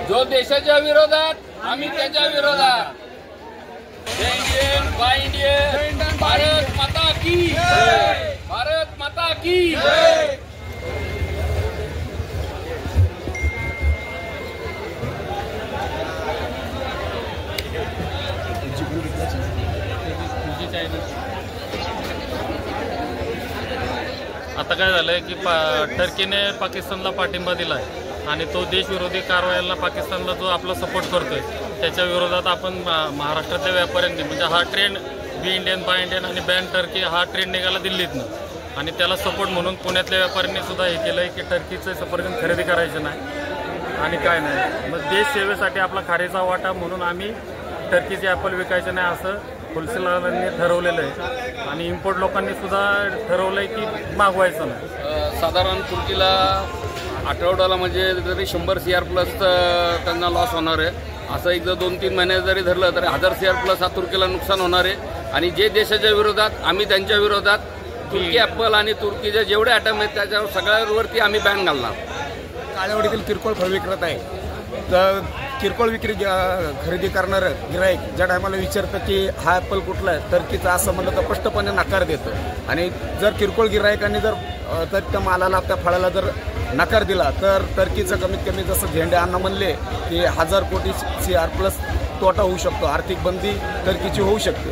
जो देशाच्या विरोधात आम्ही त्याच्या विरोधात। जय इंडियन, बाय इंडियन, भारत माता की जय, भारत माता की जय। आता काय झालंय की टर्कीने पाकिस्तानला पाठिंबा दिलाय आणि तो देशविरोधी कारवायांना पाकिस्तानला जो आपला सपोर्ट करतोय त्याच्या विरोधात आपण महाराष्ट्रातल्या व्यापाऱ्यांनी म्हणजे हा trend be Indian buy Indian आणि बॅन टर्की हा ट्रेंड निघाला दिल्लीतनं आणि त्याला सपोर्ट म्हणून पुण्यातल्या व्यापाऱ्यांनी सुद्धा हे केलंय की टर्कीचं सफरचंद खरेदी करायचं नाही आणि काय नाही। मग देश सेवेसाठी आपला खारीचा वाटा म्हणून आम्ही टर्कीचे ॲपल विकायचे नाही असं होलसेलरांनी ठरवलेलं आहे आणि इम्पोर्ट लोकांनी सुद्धा ठरवलंय की मागवायचं नाही। साधारण तुर्कीला आठवड्याला म्हणजे जरी 100 CR प्लस त्यांना लॉस होणार आहे। असं एक जर 2-3 महिने जरी धरलं तर 1000 CR प्लस हा तुर्कीला नुकसान होणार आहे आणि जे देशाच्या विरोधात आम्ही त्यांच्या विरोधात तुर्की ॲपल आणि तुर्कीचे जेवढे आयटम आहेत त्याच्यावर सगळ्यावरती आम्ही बॅन घालणार। काळेवाडीतील किरकोळ फळ विक्रेता आहे तर किरकोळ विक्री खरेदी करणारं गिराईक ज्या टायमाला विचारतं की हा ॲपल कुठला आहे टर्कीचा असं म्हणलं तर स्पष्टपणे नकार देतं आणि जर किरकोळ गिराईकांनी जर त्या मालाला त्या फळाला जर नकार दिला तर टर्कीचं कमीत कमी जसं झेंडे अण्णा म्हणले की 1000 कोटी CR प्लस तोटा होऊ शकतो, आर्थिक बंदी टर्कीची होऊ शकते।